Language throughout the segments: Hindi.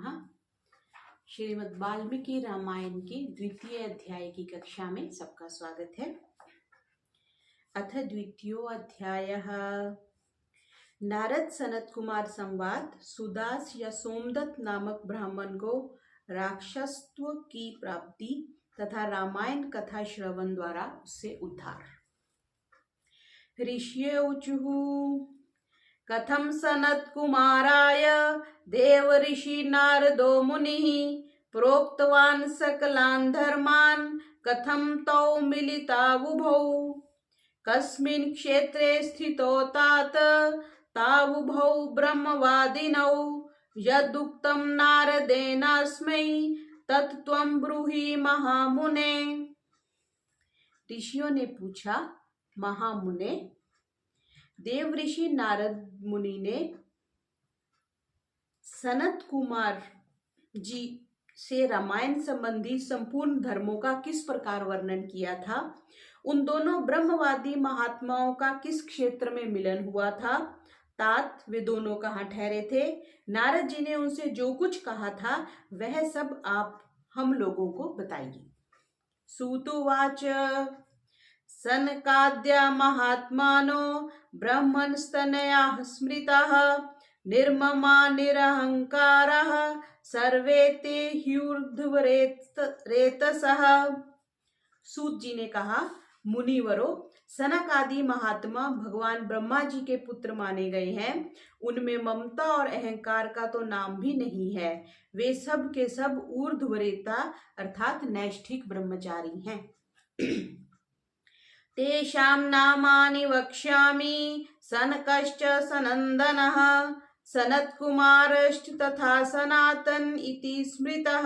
हाँ, श्रीमद् वाल्मीकि रामायण की द्वितीय अध्याय की कक्षा में सबका स्वागत है। अथ द्वितीयो अध्यायः। नारद सनत कुमार संवाद। सुदास या सोमदत्त नामक ब्राह्मण को राक्षसत्व की प्राप्ति तथा रामायण कथा श्रवण द्वारा उससे उद्धार। ऋषिये ऊचुः कथं सनत्कुमाराय देव ऋषि नारदो मुनिः प्रोक्तवान् सकलान् धर्मान् कथं तौ मिलितावुभौ कस्मिन् क्षेत्रे स्थितो तात तावुभौ ब्रह्मवादिनौ यदुक्तं नारदेनास्मै तत्त्वं ब्रूहि महामुने। ऋषियों ने पूछा, महामुने, देव ऋषि नारद मुनि ने सनत कुमार जी से रामायण संबंधी संपूर्ण धर्मों का किस प्रकार वर्णन किया था, उन दोनों ब्रह्मवादी महात्माओं का किस क्षेत्र में मिलन हुआ था, तात वे दोनों कहाँ ठहरे थे, नारद जी ने उनसे जो कुछ कहा था वह सब आप हम लोगों को बताइए। सूतुवाच सनकाद्या महात्मानो ब्रह्मणस्तनयाः स्मृताः निर्ममा निरहंकाराः सर्वे ते ह्यूर्ध्वरेतसः। सूत जी ने कहा, मुनिवरो, सनक आदि महात्मा भगवान ब्रह्मा जी के पुत्र माने गए हैं। उनमें ममता और अहंकार का तो नाम भी नहीं है। वे सब के सब ऊर्ध्वरेता अर्थात नैष्ठिक ब्रह्मचारी हैं। तेषां नामानि वक्ष्यामि सनकश्च सनन्दनः सनत्कुमारश्च तथा सनातन इति स्मृतः।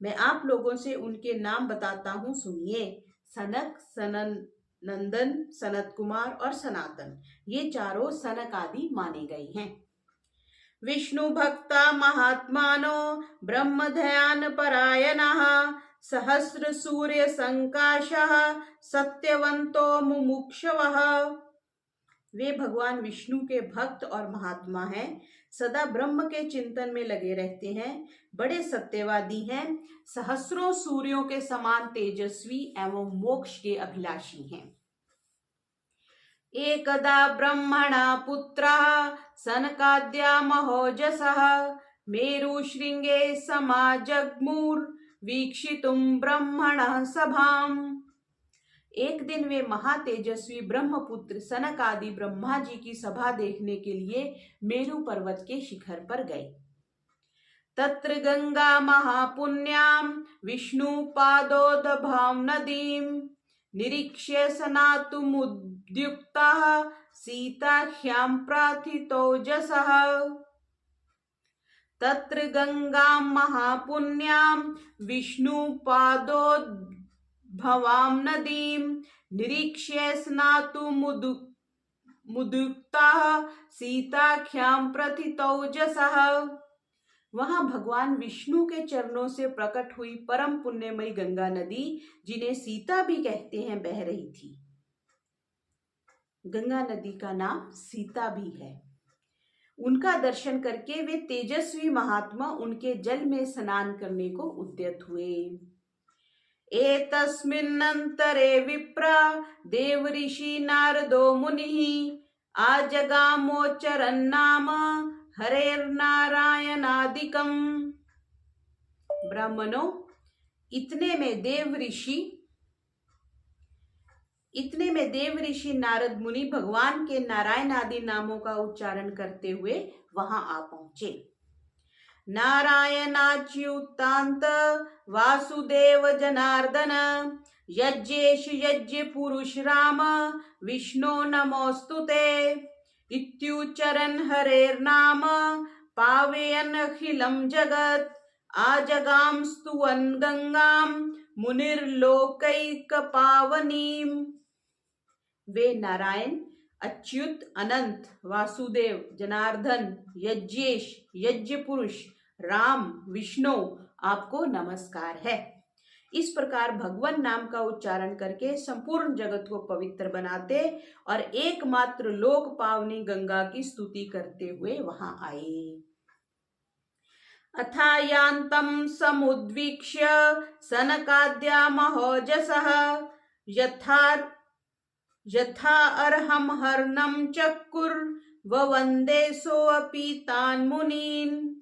मैं आप लोगों से उनके नाम बताता हूँ, सुनिए। सनक, सनंदन, सनत कुमार और सनातन, ये चारों सनक आदि माने गए हैं। विष्णु भक्ता महात्मानो ब्रह्म ध्यान परायणः सहस्र सूर्य संकाशः सत्यवंतो मुमुक्षवः। वे भगवान विष्णु के भक्त और महात्मा हैं, सदा ब्रह्म के चिंतन में लगे रहते हैं, बड़े सत्यवादी हैं, सहस्रों सूर्यों के समान तेजस्वी एवं मोक्ष के अभिलाषी हैं। एकदा ब्रह्मणा पुत्रः सनकाद्या महोजसः मेरुशृंगे समाजग्मुर् वीक्षितुं ब्रह्मणः सभाम्। एक दिन वे महातेजस्वी ब्रह्मपुत्र सनक आदि ब्रह्मा जी की सभा देखने के लिए मेरु पर्वत के शिखर पर गए। तत्र गंगा महापुण्यां विष्णु पादोदभां नदीं निरीक्ष्य स्नातुमुद्युक्तः सीताख्यां प्रार्थितोजसः। तत्र गंगां महापुण्यां विष्णु पादोद्भवां नदीं निरीक्ष्य स्नातुमुद्युक्तः सीताख्यां प्रथितोजसः। वहां भगवान विष्णु के चरणों से प्रकट हुई परम पुण्यमयी गंगा नदी, जिन्हें सीता भी कहते हैं, बह रही थी। गंगा नदी का नाम सीता भी है। उनका दर्शन करके वे तेजस्वी महात्मा उनके जल में स्नान करने को उद्यत हुए। एतस्मिन्नन्तरे विप्रा देव ऋषि नारदो मुनिः आजगामोचरन्नाम हरेर्नारायणादिकम्। ब्राह्मणों, इतने में देव ऋषि नारद मुनि भगवान के नारायण आदि नामों का उच्चारण करते हुए वहां आ पहुंचे। नारायणाच्युतांत वासुदेव जनार्दन यज्ञेश यज्ञ पुरुष राम विष्णु नमोस्तुते इत्युच्चरन् हरेर्नाम पावयन् अखिलं जगत् आजगाम स्तुवन् गंगां मुनिर्लोकैकपावनीम्। वे नारायण, अच्युत, अनंत, वासुदेव, जनार्दन, यज्ञेश, यज्ञ पुरुष, राम, विष्णु, आपको नमस्कार है। इस प्रकार भगवान नाम का उच्चारण करके संपूर्ण जगत को पवित्र बनाते और एकमात्र लोक पावनी गंगा की स्तुति करते हुए वहां आए। अथायान्तं समुद्वीक्ष्य सनकाद्या महोजसः यथा अर्हं हर्नं चक्रुर्ववन्दे सोऽपि तान् मुनीन्।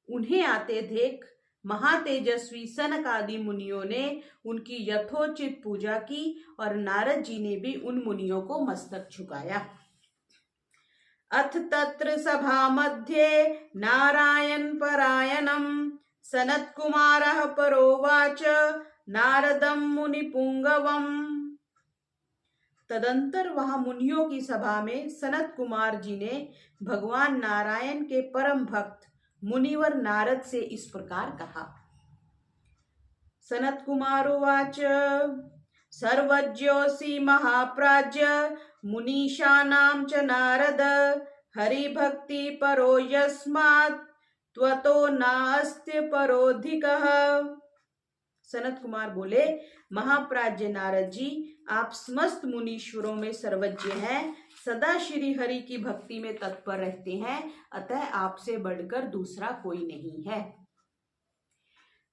उन्हें आते देख महातेजस्वी सनक आदि मुनियों ने उनकी यथोचित पूजा की और नारद जी ने भी उन मुनियों को मस्तक झुकाया। अथ तत्र सभा मध्ये नारायण परायणं सनत्कुमारः परोवाच नारदं मुनिपुंगवम्। तदंतर वहां मुनियों की सभा में सनत कुमार जी ने भगवान नारायण के परम भक्त मुनिवर नारद से इस प्रकार कहा। सनत कुमार उवाच सर्वज्ञोऽसि महाप्राज्य मुनीशानां च नारद हरिभक्ति परो यस्मात् त्वतो नास्ति परोधिकः। सनत कुमार बोले, महाप्राज्य नारद जी, आप समस्त मुनीश्वरों में सर्वज्ञ हैं, सदा श्री हरि की भक्ति में तत्पर रहते हैं, अतः आपसे बढ़कर दूसरा कोई नहीं है।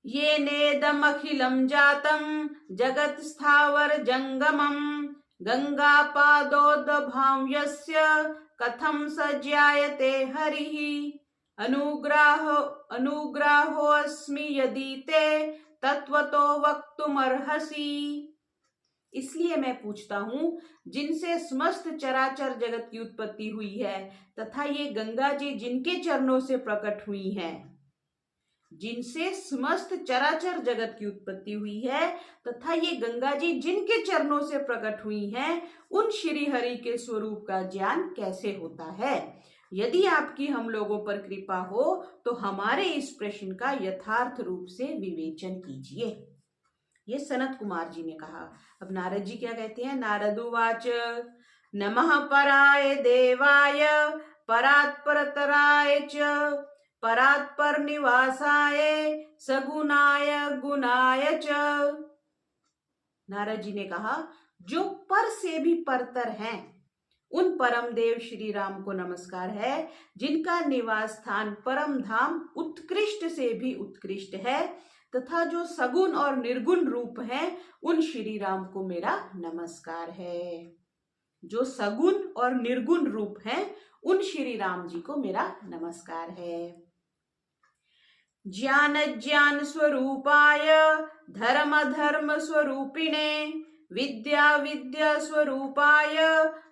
ये नेदम अखिलम जातम जगत स्थावर जंगमम गंगा पादोद्भाम यस्य कथम सज्जायते हरिः अनुग्राहो अस्मि यदि ते तत्वतो वक्तुमर्हसि। इसलिए मैं पूछता हूँ, जिनसे समस्त चराचर जगत की उत्पत्ति हुई है तथा ये गंगा जी जिनके चरणों से प्रकट हुई हैं, जिनसे समस्त चराचर जगत की उत्पत्ति हुई है तथा ये गंगा जी जिनके चरणों से प्रकट हुई हैं, उन श्री हरि के स्वरूप का ज्ञान कैसे होता है? यदि आपकी हम लोगों पर कृपा हो तो हमारे इस प्रश्न का यथार्थ रूप से विवेचन कीजिए। ये सनत कुमार जी ने कहा। अब नारद जी क्या कहते हैं? नारदुवाच नमः पराय देवाय परात्परतराय च परात्पर निवासाय सगुणाय गुणाय च। नारद जी ने कहा, जो पर से भी परतर हैं उन परम देव श्री राम को नमस्कार है, जिनका निवास स्थान परम धाम उत्कृष्ट से भी उत्कृष्ट है, तथा जो सगुण और निर्गुण रूप हैं उन श्री राम को मेरा नमस्कार है। जो सगुण और निर्गुण रूप हैं उन श्री राम जी को मेरा नमस्कार है। ज्ञान ज्ञान स्वरूपाय धर्म धर्म स्वरूपिणे विद्या विद्या स्वरूपाय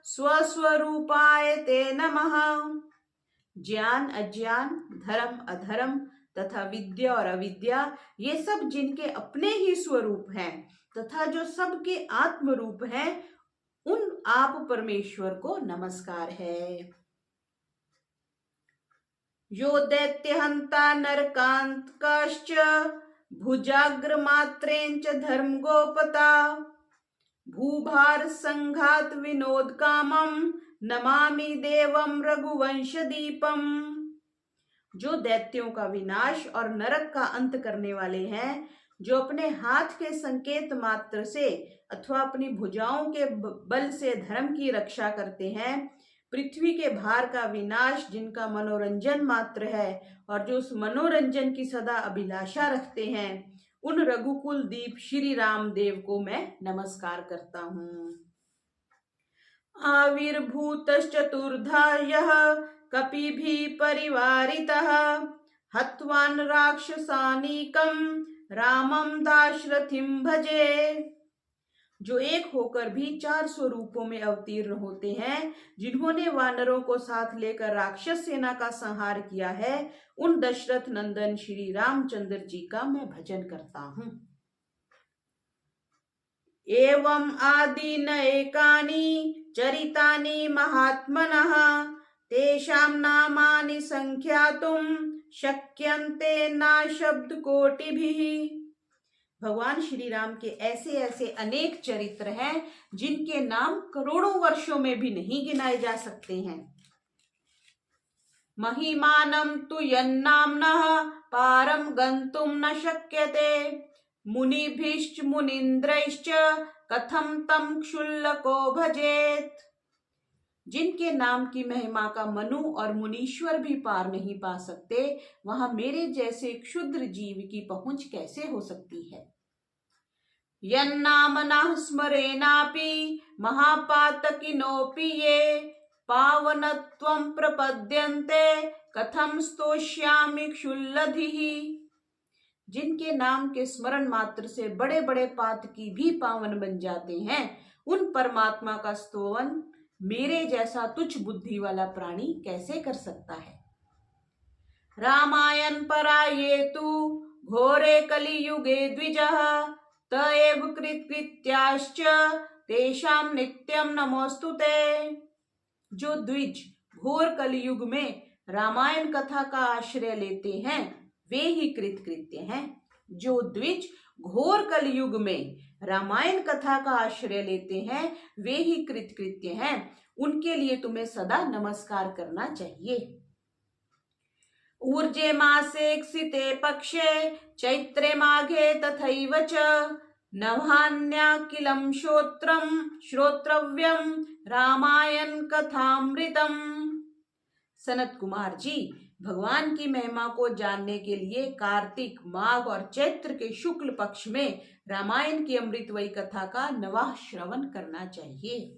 स्वस्वरूपाय ते नमः। ज्ञान अज्ञान, धर्म अधर्म तथा विद्या और अविद्या, ये सब जिनके अपने ही स्वरूप हैं तथा जो सबके आत्म रूप हैं, उन आप परमेश्वर को नमस्कार है। यो दैत्यहंता नरकांतकाश्च भुजाग्रमात्रेंच धर्म गोपता भूभार संघात विनोद कामम नमामि देवम रघुवंश दीपम। जो दैत्यों का विनाश और नरक का अंत करने वाले हैं, जो अपने हाथ के संकेत मात्र से अथवा अपनी भुजाओं के बल से धर्म की रक्षा करते हैं, पृथ्वी के भार का विनाश जिनका मनोरंजन मात्र है और जो उस मनोरंजन की सदा अभिलाषा रखते हैं, उन रघुकुल दीप श्री राम देव को मैं नमस्कार करता हूँ। आविर्भूतश्चतुर्धा यः कपिभिः परिवारितः हत्वान् राक्षसानीकं रामं दाशरथिं भजे। जो एक होकर भी 4 स्वरूपों में अवतीर्ण होते हैं, जिन्होंने वानरों को साथ लेकर राक्षस सेना का संहार किया है, उन दशरथ नंदन श्री रामचंद्र जी का मैं भजन करता हूँ। एवं आदि नैकानि चरितानि महात्मनः तेषां नामानि संख्यातुं शक्यन्ते न शब्दकोटिभिः। भगवान श्री राम के ऐसे ऐसे अनेक चरित्र हैं जिनके नाम करोड़ों वर्षों में भी नहीं गिनाए जा सकते हैं। महिमानं तु यन्नाम्नः पारं गन्तुं न शक्यते मुनिभिश्च मुनीन्द्रैश्च कथं तं क्षुल्लको भजेत्। जिनके नाम की महिमा का मनु और मुनीश्वर भी पार नहीं पा सकते, वहां मेरे जैसे क्षुद्र जीव की पहुंच कैसे हो सकती है। यन्नामनः स्मरेणापि महापातकिनोऽपि ये पावनत्वं प्रपद्यन्ते कथं स्तोष्यामि क्षुल्लधिः। जिनके नाम के स्मरण मात्र से बड़े बड़े पातकी भी पावन बन जाते हैं, उन परमात्मा का स्तोवन मेरे जैसा तुच्छ बुद्धि वाला प्राणी कैसे कर सकता है। रामायण परायेतु घोरे कलियुगे द्विजः त एव कृत्कृत्याश्च तेषां नित्यं नमोस्तुते। जो द्विज घोर कलियुग में रामायण कथा का आश्रय लेते हैं वे ही कृतकृत्य हैं। जो द्विज घोर कलियुग में रामायण कथा का आश्रय लेते हैं वे ही कृतकृत्य हैं। उनके लिए तुम्हें सदा नमस्कार करना चाहिए। ऊर्जे मासे क्षिते पक्षे चैत्रे माघे तथैव च नभान्याकिलं श्रोत्रव्यं रामायण कथामृतम। सनत कुमार जी, भगवान की महिमा को जानने के लिए कार्तिक, माघ और चैत्र के शुक्ल पक्ष में रामायण की अमृतमयी कथा का नवाह श्रवण करना चाहिए।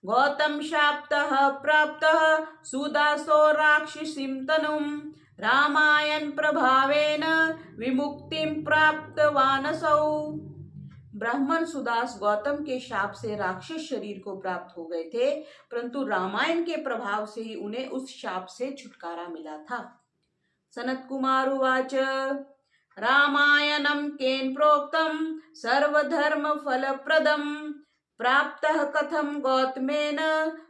गौतम शाप्तः प्राप्तः सुदासो राक्षसीं तनुं रामायण प्रभावेन विमुक्तिं प्राप्तवानसौ। ब्राह्मण सुदास गौतम के शाप से राक्षस शरीर को प्राप्त हो गए थे, परंतु रामायण के प्रभाव से ही उन्हें उस शाप से छुटकारा मिला था। सनत कुमार उवाच रामायणं केन प्रोक्तं सर्वधर्म फलप्रदं प्राप्तः कथं गौतमेन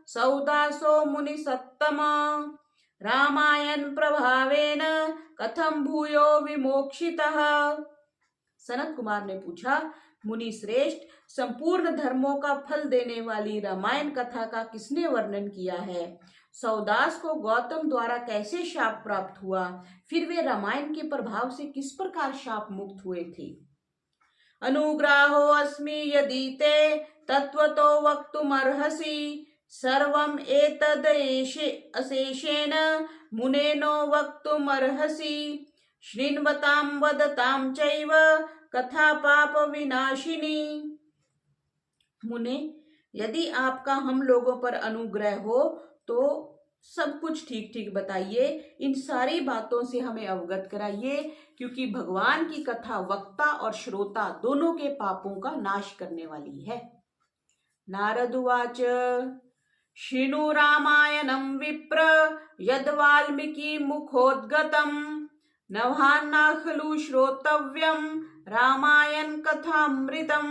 सौदासो मुनिसत्तमा रामायण प्रभावेन कथं भूयो विमोक्षितः। सनत कुमार ने पूछा, मुनि श्रेष्ठ, संपूर्ण धर्मों का फल देने वाली रामायण कथा का किसने वर्णन किया है? सौदास को गौतम द्वारा कैसे शाप प्राप्त हुआ? फिर वे रामायण के प्रभाव से किस प्रकार शाप मुक्त हुए थे? अनुग्राहो अस्मि यदि ते तत्वतो वक्तुमर्हसि सर्वं एतद् अशेषेण मुनेनो वक्तुमर्हसि शृण्वतां वदतां चैव कथा पाप विनाशिनी। मुने, यदि आपका हम लोगों पर अनुग्रह हो तो सब कुछ ठीक ठीक बताइए, इन सारी बातों से हमें अवगत कराइए, क्योंकि भगवान की कथा वक्ता और श्रोता दोनों के पापों का नाश करने वाली है। नारद उवाच शृणु रामायणं विप्र यद् वाल्मीकि मुखोद्गतं नभान्ना खलु श्रोतव्यं रामायण कथामृतम।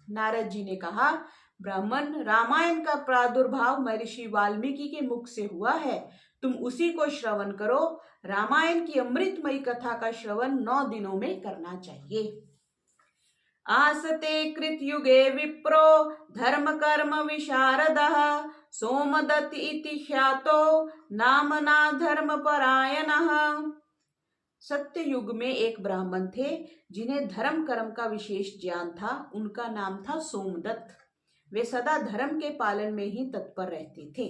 नारद जी ने कहा, ब्राह्मण, रामायण का प्रादुर्भाव महर्षि वाल्मीकि के मुख से हुआ है, तुम उसी को श्रवण करो। रामायण की अमृतमयी कथा का श्रवण 9 दिनों में करना चाहिए। आसते कृतयुगे विप्रो धर्म कर्म विशारदः सोमदत्त इति ख्यातो नामना धर्मपरायणः। सत्य युग में एक ब्राह्मण थे जिन्हें धर्म कर्म का विशेष ज्ञान था। उनका नाम था सोमदत्त। वे सदा धर्म के पालन में ही तत्पर रहते थे।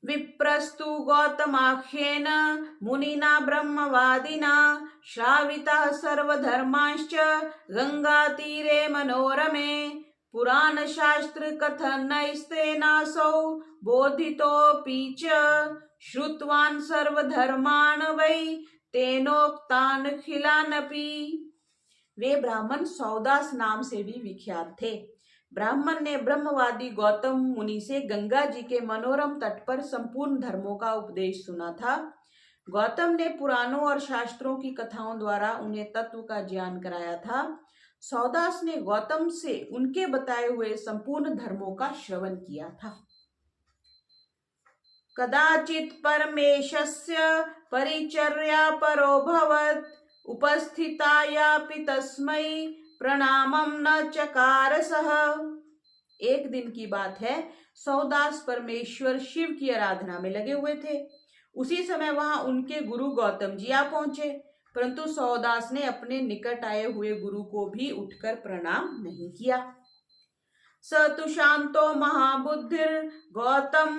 विप्रस्तु गौतमाख्येन मुनिना ब्रह्मवादिना श्रावितः सर्वधर्मांश्च गंगातीरे मनोरमे पुराण शास्त्र कथनैस्तेनासौ बोधितोऽपि च श्रुतवान् सर्वधर्मान् वै तेनोक्तान् खिलानपि। वे ब्राह्मण सौदास नाम से भी विख्यात थे। ब्राह्मण ने ब्रह्मवादी गौतम मुनि से गंगा जी के मनोरम तट पर संपूर्ण धर्मों का उपदेश सुना था। गौतम ने पुराणों और शास्त्रों की कथाओं द्वारा उन्हें तत्व का ज्ञान कराया था। सौदास ने गौतम से उनके बताए हुए संपूर्ण धर्मों का श्रवण किया था। कदाचित् परमेशस्य परिचर्या परोभवत् उपस्थितायापि तस्मै प्रणामं न चकार सः। एक दिन की बात है, सौदास परमेश्वर शिव की आराधना में लगे हुए थे। उसी समय वहां उनके गुरु गौतम जी आ पहुंचे, परंतु सौदास ने अपने निकट आए हुए गुरु को भी उठकर प्रणाम नहीं किया। स तु शांतो महाबुद्धिर गौतम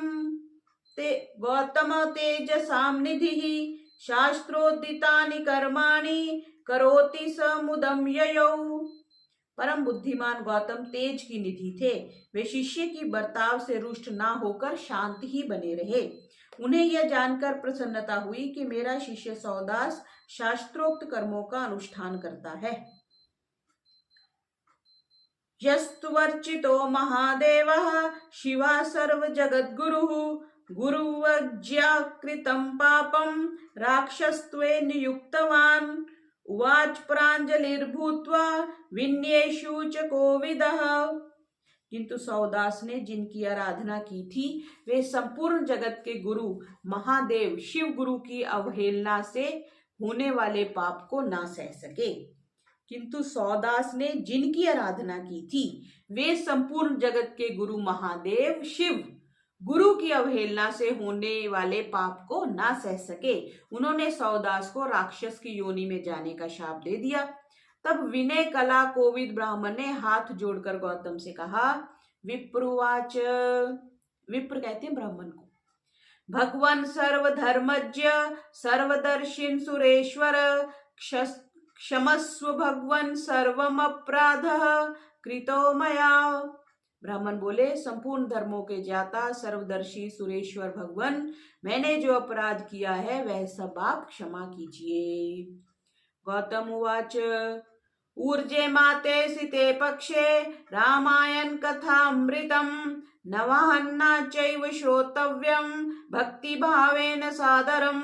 तेजसां निधिः शास्त्रोदितानि कर्माणि करोति स मुदं ययौ। परम बुद्धिमान गौतम तेज की निधि थे। वे शिष्य की बर्ताव से रुष्ट ना होकर शांत ही बने रहे। उन्हें यह जानकर प्रसन्नता हुई कि मेरा शिष्य सौदास शास्त्रोक्त कर्मों का अनुष्ठान करता है। यस्तुवर्चितो महादेवः शिवा सर्वजगद्गुरुः गुरुवज्ञाकृतं पापं राक्षसत्वे नियुक्तवान् उवाच प्राञ्जलिर्भूत्वा विन्येषु च कोविदः। किंतु सौदास ने जिनकी आराधना की थी वे संपूर्ण जगत के गुरु महादेव शिव गुरु की अवहेलना से होने वाले पाप को ना सह सके। किंतु सौदास ने जिनकी आराधना की थी वे संपूर्ण जगत के गुरु महादेव शिव गुरु की अवहेलना से होने वाले पाप को ना सह सके। उन्होंने सौदास को राक्षस की योनि में जाने का शाप दे दिया। तब विनय कला कोविद ब्राह्मण ने हाथ जोड़कर गौतम से कहा, विप्रुवाच, विप्र कहते हैं ब्राह्मण को, भगवान सर्वधर्मज्ञ सर्वदर्शिन सुरेश्वर क्षमस्व भगवन सर्वम अपराधः कृतो मया। ब्राह्मण बोले, संपूर्ण धर्मों के ज्ञाता सर्वदर्शी सुरेश्वर भगवान, मैंने जो अपराध किया है वह सब आप क्षमा कीजिए। गौतम उवाच, ऊर्जे माते सिते पक्षे रामायण कथामृतम नवाहन्ना चैव श्रोतव्यम भक्ति भावेन सादरम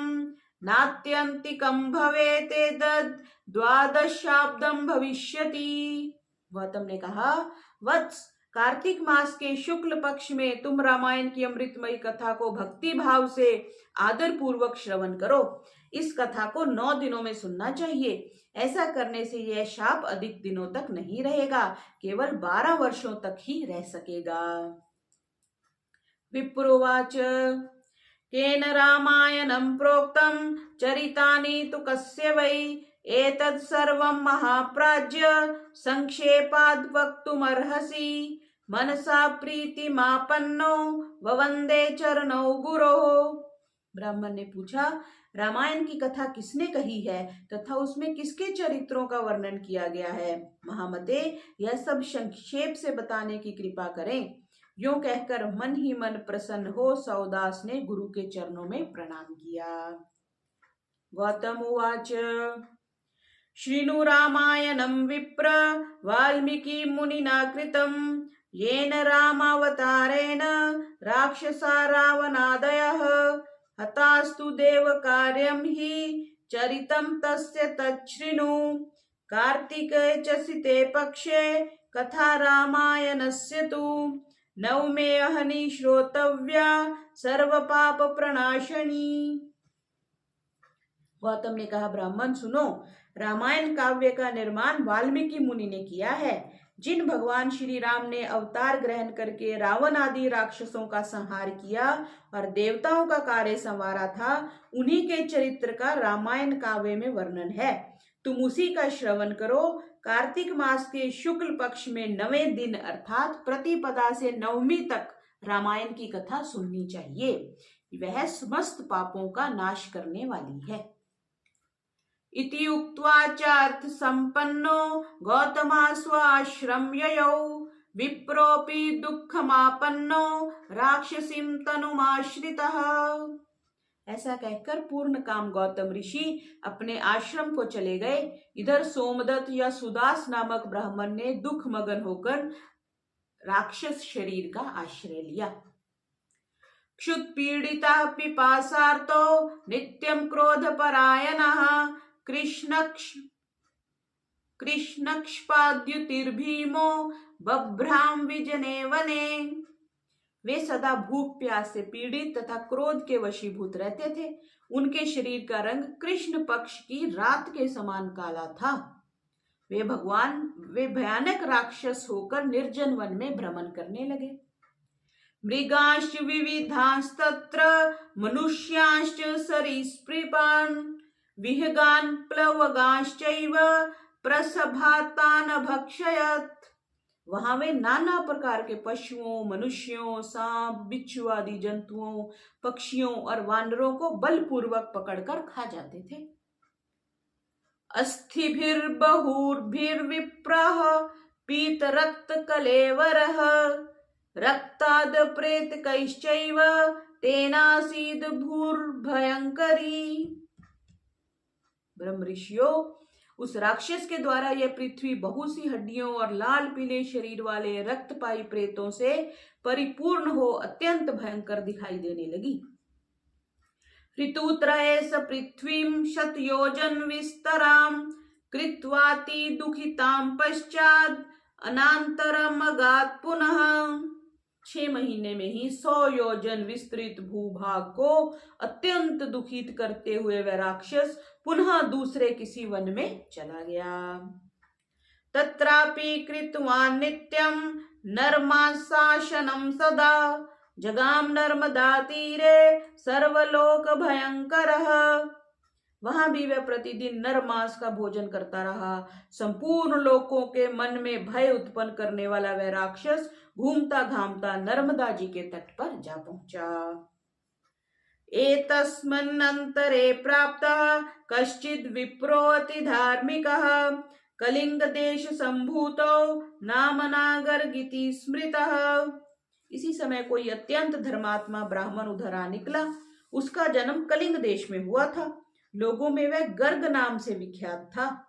नात्यंतिकं भवेत् तद् द्वादशाब्दं भविष्यति। गौतम ने कहा, वत्स, कार्तिक मास के शुक्ल पक्ष में तुम रामायण की अमृतमयी कथा को भक्ति भाव से आदर पूर्वक श्रवण करो। इस कथा को 9 दिनों में सुनना चाहिए। ऐसा करने से यह शाप अधिक दिनों तक नहीं रहेगा, केवल 12 वर्षों तक ही रह सकेगा। विप्रोवाच, केन रामायणं प्रोक्तं चरितानि तु कस्य वै एतत् सर्वं महाप्राज्य संक्षेपाद् वक्तुमर्हसि मनसा प्रीतिमापन्नो ववन्दे चरणौ गुरोः। ब्राह्मण ने पूछा, रामायण की कथा किसने कही है तथा उसमें किसके चरित्रों का वर्णन किया गया है? महामते, यह सब संक्षेप से बताने की कृपा करें। यूं कहकर मन ही मन प्रसन्न हो सौदास ने गुरु के चरणों में प्रणाम किया। गौतम उवाच, श्रीनु रामायणं विप्र वाल्मीकि मुनिना कृतं येन रामावतारेण राक्षसा रावणादयः हतास्तु देवकार्यं हि चरितं तस्य तच्छृणु कार्तिके च सिते पक्षे कथा रामायणस्य तु नवमे अहनि श्रोतव्या सर्व पाप प्रणाशनी। गौतम ने कहा, ब्राह्मण सुनो, रामायण काव्य का निर्माण वाल्मीकि मुनि ने किया है। जिन भगवान श्री राम ने अवतार ग्रहण करके रावण आदि राक्षसों का संहार किया और देवताओं का कार्य संवारा था, उन्हीं के चरित्र का रामायण काव्य में वर्णन है। तुम उसी का श्रवण करो। कार्तिक मास के शुक्ल पक्ष में 9वें दिन अर्थात प्रतिपदा से नवमी तक रामायण की कथा सुननी चाहिए। वह समस्त पापों का नाश करने वाली है। इति उक्त्वा चार्थ संपन्नो गौतमा स्वाश्रम ययौ विप्रोपि दुःखमापन्नो राक्षसीं तनुमाश्रितः। ऐसा कहकर पूर्ण काम गौतम ऋषि अपने आश्रम को चले गए। इधर सोमदत्त या सुदास नामक ब्राह्मण ने दुख मगन होकर राक्षस शरीर का आश्रय लिया। क्षुत्पीड़िता पिपासार्तो नित्यं क्रोधपरायणः कृष्णक्षपाद्युतिर्भीमो बभ्राम विजने वने। वे सदा भूख प्यास से पीड़ित तथा क्रोध के वशीभूत रहते थे। उनके शरीर का रंग कृष्ण पक्ष की रात के समान काला था। वे भयानक राक्षस होकर निर्जन वन में भ्रमण करने लगे। मृगाश्च विविधास्तत्र मनुष्यांश्च सरीसृपान् विहगान् प्लवगाश्चैव प्रसभातान् अभक्षयत्। वहां वे नाना प्रकार के पशुओं, मनुष्यों, सांप, बिच्छू आदि जंतुओं, पक्षियों और वानरों को बलपूर्वक पकड़कर खा जाते थे। अस्थिभिर्बहुर्भिर्विप्रः पीतरक्तकलेवरः रक्ताद प्रेतकैश्चैव तेनासीद भूर्भयंकरी। ब्रह्म ऋषियों, उस राक्षस के द्वारा यह पृथ्वी बहुत सी हड्डियों और लाल पीले शरीर वाले रक्तपाई प्रेतों से परिपूर्ण हो अत्यंत भयंकर दिखाई देने लगी। ऋतुत्रये स पृथ्वीं शतयोजन विस्तरां कृत्वाति दुखितां पश्चात् अनान्तरमगात् पुनः। 6 महीने में ही 100 योजन विस्तृत भूभाग को अत्यंत दुखित करते हुए वह राक्षस पुनः दूसरे किसी वन में चला गया। तत्रापि कृतवान् नित्यं नरमाशासनं सदा जगाम नर्मदा तीरे सर्वलोक भयंकरः। वहां भी वह प्रतिदिन नरमांस का भोजन करता रहा। संपूर्ण लोकों के मन में भय उत्पन्न करने वाला वह राक्षस घूमता घामता नर्मदा जी के तट पर जा पहुंचा। एतस्मिन्नन्तरे प्राप्तः कश्चिद् विप्रो अति धार्मिकः कलिंग देश संभूतो नामना गर्गिति स्मृतः। इसी समय कोई अत्यंत धर्मात्मा ब्राह्मण उधर आ निकला। उसका जन्म कलिंग देश में हुआ था। लोगों में वह गर्ग नाम से विख्यात था।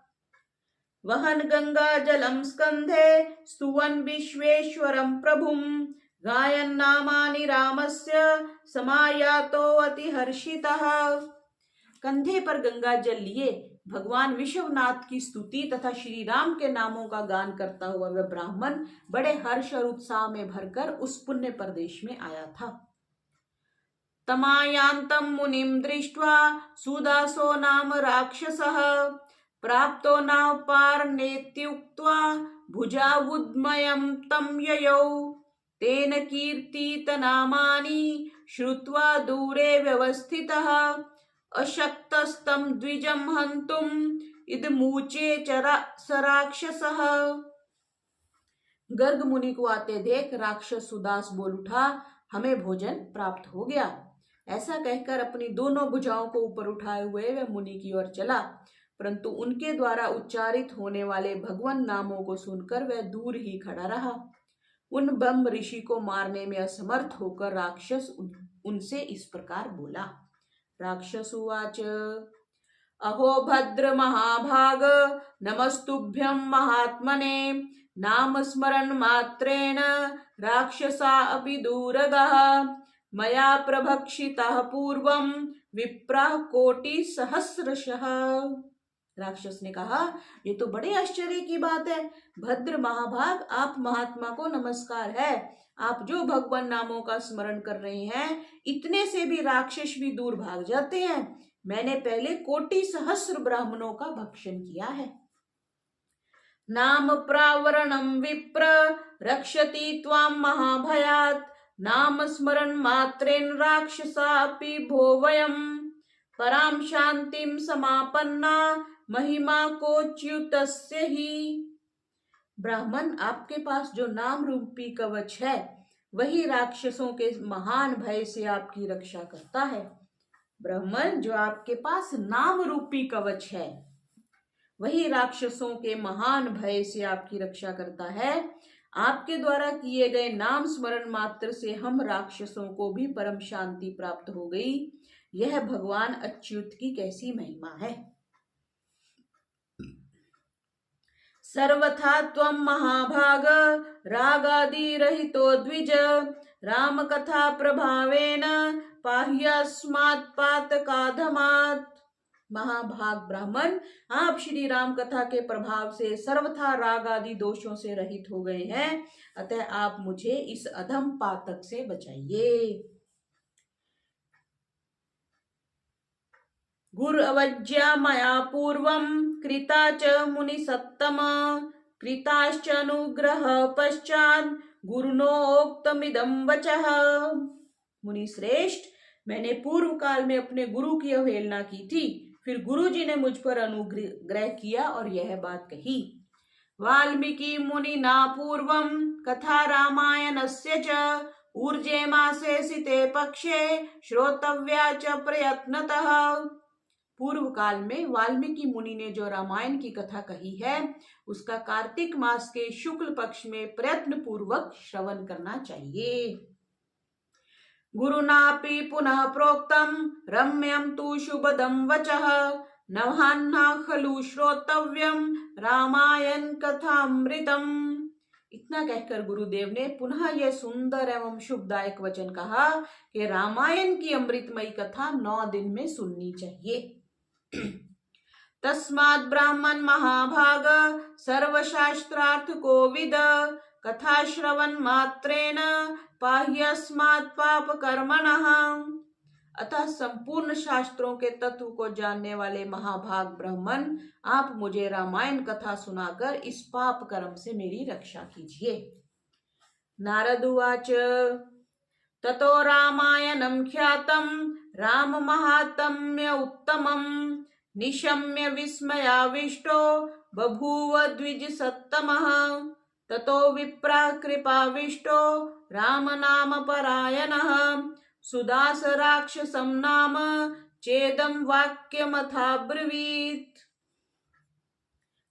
वहन गंगा जलम स्कंधे स्तुवन विश्वेश्वरम प्रभुम गायन नामानि रामस्य समायातो अति हर्षितः। कंधे पर गंगा जल लिए भगवान विश्वनाथ की स्तुति तथा श्री राम के नामों का गान करता हुआ वह ब्राह्मण बड़े हर्ष और उत्साह में भरकर उस पुण्य प्रदेश में आया था। तमायांतम मुनिम दृष्ट्वा सुदासो नाम राक्षसः प्राप्तो नापारनेत्युक्त्वा भुजावुद्मयं तं ययौ तेन कीर्तितनामानि श्रुत्वा दूरे व्यवस्थितः अशक्तस्तं द्विजं हन्तुम् इदमूचे स राक्षसः। गर्ग मुनि को आते देख राक्षस सुदास बोल उठा, हमें भोजन प्राप्त हो गया। ऐसा कहकर अपनी दोनों भुजाओं को ऊपर उठाए हुए वह मुनि की ओर चला, परंतु उनके द्वारा उच्चारित होने वाले भगवान नामों को सुनकर वह दूर ही खड़ा रहा। उन ब्रह्म ऋषि को मारने में असमर्थ होकर राक्षस उनसे इस प्रकार बोला। राक्षस उवाच अहो भद्र महाभाग नमस्तुभ्यं महात्मने नाम स्मरण मात्रेण राक्षसा अपि दूरगः मया प्रभक्षितः पूर्वं विप्रः कोटि सहस्रशः। राक्षस ने कहा, ये तो बड़े आश्चर्य की बात है। भद्र महाभाग, आप महात्मा को नमस्कार है। आप जो भगवान नामों का स्मरण कर रहे हैं, इतने से भी राक्षस भी दूर भाग जाते हैं। मैंने पहले कोटि सहस्र ब्राह्मणों का भक्षण किया है। नाम प्रावरणम विप्र रक्षति त्वां महाभयात् नाम स्मरण मात्रेण राक्षसापि भो वयम् पराम शांतिम समापन्ना महिमा कोच्युतस्य ही। ब्राह्मण, आपके पास जो नाम रूपी कवच है वही राक्षसों के महान भय से आपकी रक्षा करता है। ब्राह्मण, जो आपके पास नाम रूपी कवच है वही राक्षसों के महान भय से आपकी रक्षा करता है। आपके द्वारा किए गए नाम स्मरण मात्र से हम राक्षसों को भी परम शांति प्राप्त हो गई। यह भगवान अच्युत की कैसी महिमा है। सर्वथा त्वं महाभाग रागादि रहितो द्विज राम कथा प्रभावेन पाह्यस्मात् पातकाधमात्। महाभाग ब्राह्मण, आप श्री राम कथा के प्रभाव से सर्वथा राग आदि दोषों से रहित हो गए हैं, अतः आप मुझे इस अधम पातक से बचाइए। गुरु अवज्ञा मया पूर्वं कृता च मुनि सत्तम कृताश्च अनुग्रह पश्चात् गुरुनोक्तमिदं वचः। मुनि श्रेष्ठ, मैंने पूर्व काल में अपने गुरु की अवहेलना की थी, फिर गुरु जी ने मुझ पर अनुग्रह किया और यह बात कही। वाल्मीकि मुनिना पूर्वं कथा रामायणस्य च ऊर्जे मासे सिते पक्षे श्रोतव्या च प्रयत्नतः। पूर्व काल में वाल्मीकि मुनि ने जो रामायण की कथा कही है उसका कार्तिक मास के शुक्ल पक्ष में प्रयत्न पूर्वक श्रवण करना चाहिए। गुरुनापि पुनः प्रोक्तम रम्यम तु शुभदं वचः नवान्ना खलु श्रोतव्यम रामायण कथामृतम। इतना कहकर गुरुदेव ने पुनः यह सुंदर एवं शुभदायक वचन कहा कि रामायण की अमृतमयी कथा 9 दिन में सुननी चाहिए। तस्मात् ब्राह्मण महाभाग सर्वशास्त्रार्थ कोविद कथा श्रवण मात्रेण पाह्यस्मात् पाप कर्मणः। अतः संपूर्ण शास्त्रों के तत्व को जानने वाले महाभाग ब्राह्मण, आप मुझे रामायण कथा सुनाकर इस पाप कर्म से मेरी रक्षा कीजिए। नारद उवाच ततो रामायणं ख्यातं राम महात्म्य उत्तमं निशम्य विस्मयाविष्टो बभूव द्विज सत्तमः। ततो विप्रा कृपाविष्टो राम नाम परायणः सुदास राक्षसं नाम चेदम वाक्यमथाब्रवीत्।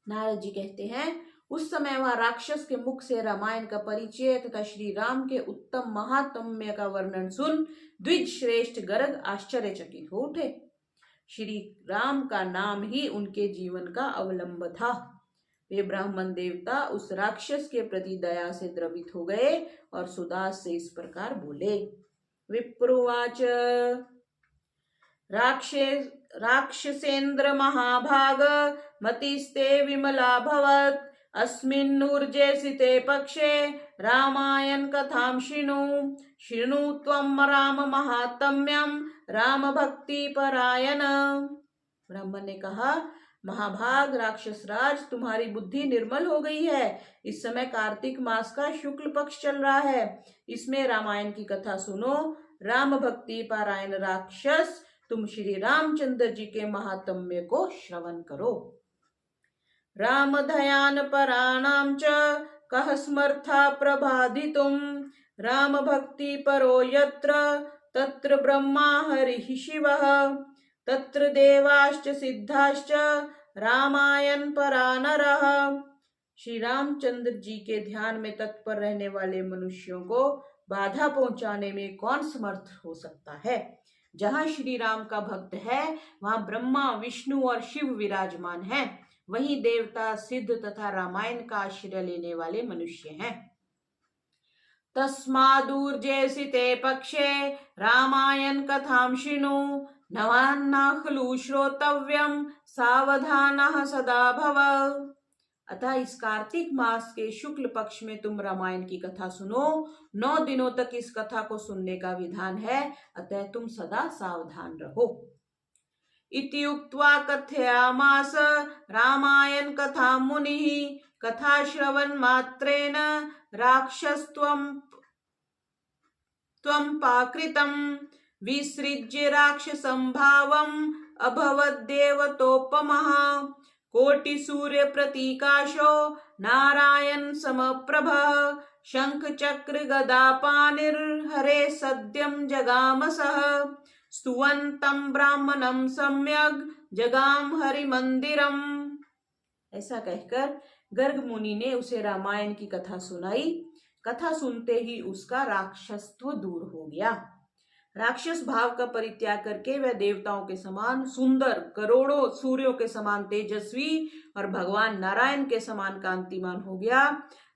नारद जी कहते हैं, उस समय वह राक्षस के मुख से रामायण का परिचय तथा श्री राम के उत्तम महात्म्य का वर्णन सुन द्विज श्रेष्ठ गर्ग आश्चर्यचकित हो उठे। श्री राम का नाम ही उनके जीवन का अवलंब था। वे ब्राह्मण देवता उस राक्षस के प्रति दया से द्रवित हो गए और सुदास से इस प्रकार बोले। विप्रुवाच राक्षसेन्द्र महाभाग मतिस्ते विमला भवत् अस्मिन् ऊर्जे सिते पक्षे रामायण कथां शृणु त्वं राम महात्म्यं राम भक्ति परायण। ब्राह्मण ने कहा, महाभाग राक्षस राज, तुम्हारी बुद्धि निर्मल हो गई है। इस समय कार्तिक मास का शुक्ल पक्ष चल रहा है, इसमें रामायण की कथा सुनो। राम भक्ति पारायण राक्षस, तुम श्री रामचंद्र जी के महात्म्य को श्रवण करो। राम दयान पराणाम च कह समर्था प्रबाधितुम राम भक्ति परो यत्र तत्र ब्रह्मा हरिः शिवः तत्र देवाश्च सिद्धाश्च रामायण परानरः। श्री रामचंद्र जी के ध्यान में तत्पर रहने वाले मनुष्यों को बाधा पहुंचाने में कौन समर्थ हो सकता है। जहाँ श्री राम का भक्त है वहाँ ब्रह्मा विष्णु और शिव विराजमान हैं, वहीं देवता सिद्ध तथा रामायण का आश्रय लेने वाले मनुष्य हैं। तस्मादूर्जे सिते पक्षे रामायण कथां शृणु नवान्ना खलु श्रोतव्यम सावधानः सदा भव। अतः इस कार्तिक मास के शुक्ल पक्ष में तुम रामायण की कथा सुनो। 9 दिनों तक इस कथा को सुनने का विधान है, अतः तुम सदा सावधान रहो। इति उक्त्वा कथयामास रामायण कथा मुनिः कथा श्रवण मात्रेण राक्षसत्वं पाकृतं विसृज्य राक्षसं भावम् अभवद्देवतोपमः कोटि सूर्य प्रतीकाशो नारायण समप्रभः शंख चक्र गदा पाणिर्हरे सद्यं जगामसः स्तुवन्तं ब्राह्मणं सम्यग् जगाम हरि मंदिरम। ऐसा कहकर गर्ग मुनि ने उसे रामायण की कथा सुनाई। कथा सुनते ही उसका राक्षसत्व दूर हो गया। राक्षस भाव का परित्याग करके वह देवताओं के समान सुंदर, करोड़ों सूर्यों के समान तेजस्वी और भगवान नारायण के समान कांतिमान हो गया।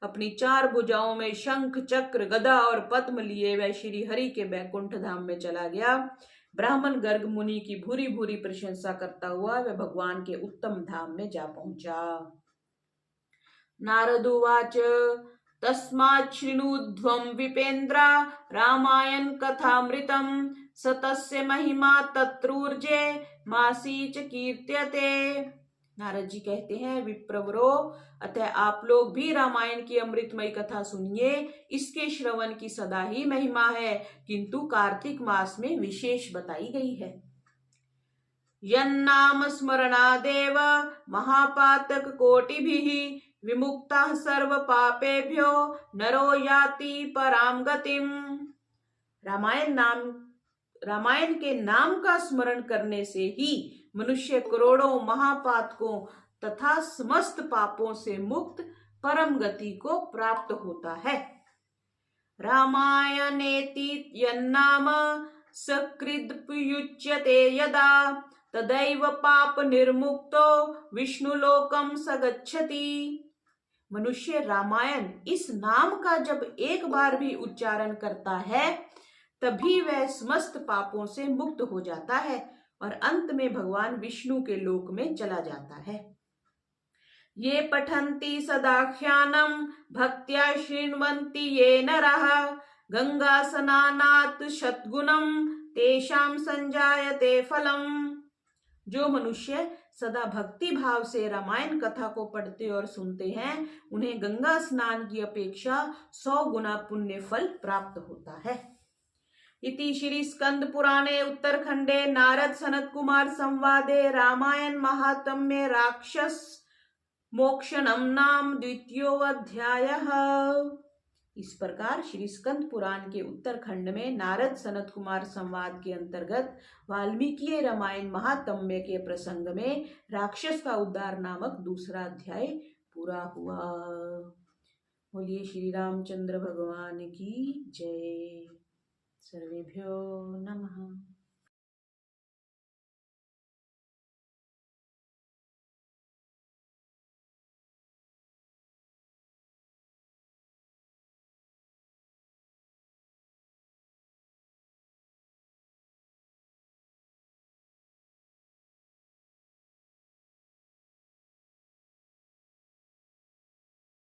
अपनी 4 भुजाओं में शंख चक्र गदा और पद्म लिए वह श्री हरि के बैकुंठ धाम में चला गया। ब्राह्मण गर्ग मुनि की भूरी भूरी प्रशंसा करता हुआ वह भगवान के उत्तम धाम में जा पहुंचा। नारद उवाच तस्मात् शृणुध्वं विपेन्द्रा रामायण कथामृतं स तस्य महिमा तत्रूर्जे मासी च कीर्त्यते। नारद जी कहते हैं, विप्रवरो, अतः आप लोग भी रामायण की अमृतमयी कथा सुनिए। इसके श्रवण की सदा ही महिमा है, किंतु कार्तिक मास में विशेष बताई गई है। यन्नाम स्मरणादेव महापातक कोटिभिः विमुक्तः सर्व पापेभ्यो नरो याति पराम गतिम। रामायण के नाम का स्मरण करने से ही मनुष्य करोड़ों महापातकों तथा समस्त पापों से मुक्त परम गति को प्राप्त होता है। रामायणेति यन्नाम सकृदुच्यते यदा तदैव पाप निर्मुक्तो विष्णुलोकम स गच्छति। मनुष्य रामायण इस नाम का जब एक बार भी उच्चारण करता है तभी वह समस्त पापों से मुक्त हो जाता है और अंत में भगवान विष्णु के लोक में चला जाता है। ये पठन्ति सदाख्यानं भक्त्या शृण्वन्ति ये नरः गंगा स्नानात् शतगुणं तेषां संजायते फलम्। जो मनुष्य सदा भक्ति भाव से रामायण कथा को पढ़ते और सुनते हैं उन्हें गंगा स्नान की अपेक्षा 100 गुना पुण्य फल प्राप्त होता है। इति श्री स्कंद पुराणे उत्तरखंडे नारद सनत कुमार संवादे रामायण महात्म्ये राक्षस मोक्षणम नाम द्वितीयो अध्यायः। इस प्रकार श्री स्कंद पुराण के उत्तरखंड में नारद सनत कुमार संवाद के अंतर्गत वाल्मीकि रामायण महात्म्य के प्रसंग में राक्षस का उद्धार नामक दूसरा अध्याय पूरा हुआ। बोलिए श्री रामचंद्र भगवान की जय। सर्वेभ्यो नमः।